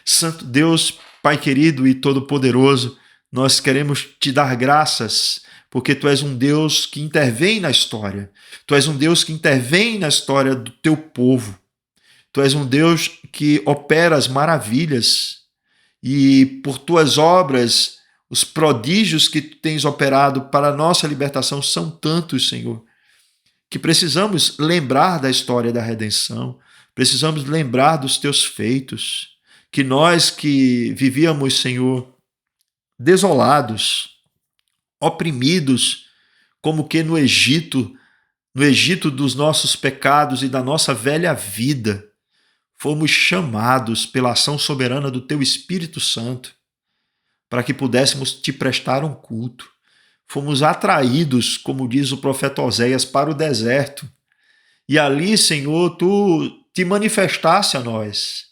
Santo Deus, Pai querido e todo-poderoso, nós queremos te dar graças, porque tu és um Deus que intervém na história. Tu és um Deus que intervém na história do teu povo. Tu és um Deus que opera as maravilhas e por tuas obras os prodígios que tu tens operado para a nossa libertação são tantos, Senhor, que precisamos lembrar da história da redenção, precisamos lembrar dos teus feitos, que nós que vivíamos, Senhor, desolados, oprimidos, como que no Egito dos nossos pecados e da nossa velha vida, fomos chamados pela ação soberana do teu Espírito Santo para que pudéssemos te prestar um culto. Fomos atraídos, como diz o profeta Oséias, para o deserto. E ali, Senhor, tu te manifestasse a nós.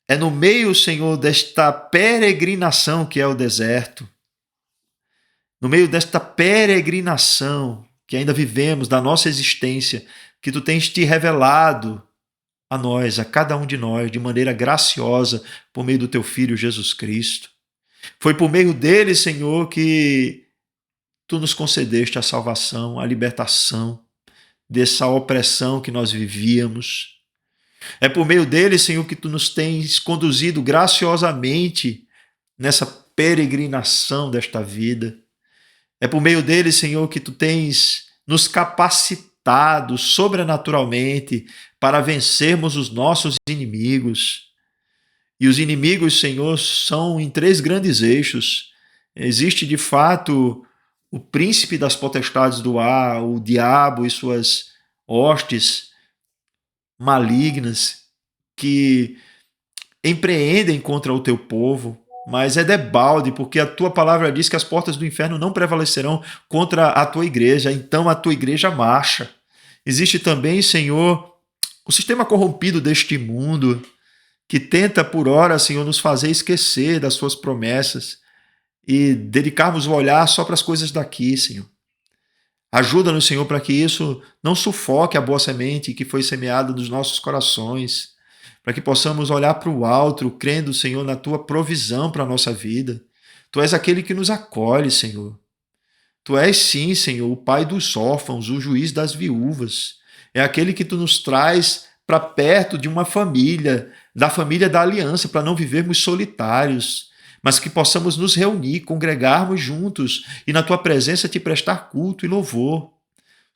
É no meio, Senhor, desta peregrinação que é o deserto, no meio desta peregrinação que ainda vivemos da nossa existência, que tu tens te revelado a nós, a cada um de nós, de maneira graciosa, por meio do teu Filho Jesus Cristo. Foi por meio dele, Senhor, que tu nos concedeste a salvação, a libertação dessa opressão que nós vivíamos. É por meio dele, Senhor, que tu nos tens conduzido graciosamente nessa peregrinação desta vida. É por meio dele, Senhor, que tu tens nos capacitado sobrenaturalmente para vencermos os nossos inimigos. E os inimigos, Senhor, são em 3 grandes eixos. Existe, de fato, o príncipe das potestades do ar, o diabo e suas hostes malignas que empreendem contra o teu povo, mas é debalde, porque a tua palavra diz que as portas do inferno não prevalecerão contra a tua igreja, então a tua igreja marcha. Existe também, Senhor, o sistema corrompido deste mundo, que tenta por hora, Senhor, nos fazer esquecer das suas promessas e dedicarmos o olhar só para as coisas daqui, Senhor. Ajuda-nos, Senhor, para que isso não sufoque a boa semente que foi semeada nos nossos corações, para que possamos olhar para o alto, crendo, Senhor, na tua provisão para a nossa vida. Tu és aquele que nos acolhe, Senhor. Tu és, sim, Senhor, o pai dos órfãos, o juiz das viúvas. É aquele que tu nos traz para perto de uma família, da família da aliança, para não vivermos solitários, mas que possamos nos reunir, congregarmos juntos e na tua presença te prestar culto e louvor.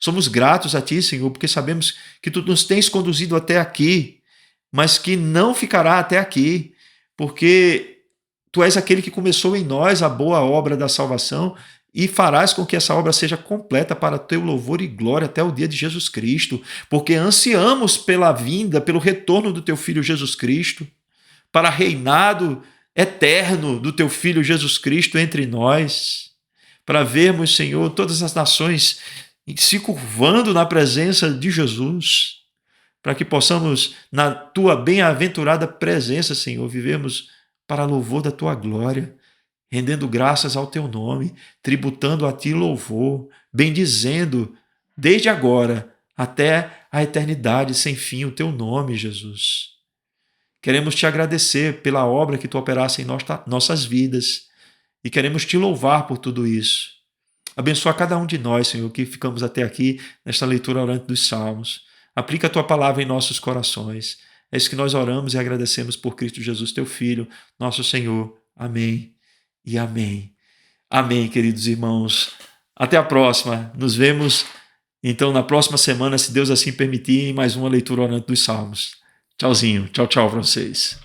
Somos gratos a ti, Senhor, porque sabemos que tu nos tens conduzido até aqui, mas que não ficará até aqui, porque tu és aquele que começou em nós a boa obra da salvação e farás com que essa obra seja completa para teu louvor e glória até o dia de Jesus Cristo, porque ansiamos pela vinda, pelo retorno do teu Filho Jesus Cristo, para reinado eterno do teu Filho Jesus Cristo entre nós, para vermos, Senhor, todas as nações se curvando na presença de Jesus, para que possamos, na tua bem-aventurada presença, Senhor, vivermos para louvor da tua glória, rendendo graças ao teu nome, tributando a ti louvor, bendizendo desde agora até a eternidade sem fim o teu nome, Jesus. Queremos te agradecer pela obra que tu operaste em nossas vidas e queremos te louvar por tudo isso. Abençoa cada um de nós, Senhor, que ficamos até aqui nesta leitura orante dos Salmos. Aplica a tua palavra em nossos corações. É isso que nós oramos e agradecemos por Cristo Jesus, teu Filho, nosso Senhor. Amém e amém. Amém, queridos irmãos. Até a próxima. Nos vemos, então, na próxima semana, se Deus assim permitir, em mais uma leitura orante dos Salmos. Tchauzinho. Tchau, tchau para vocês.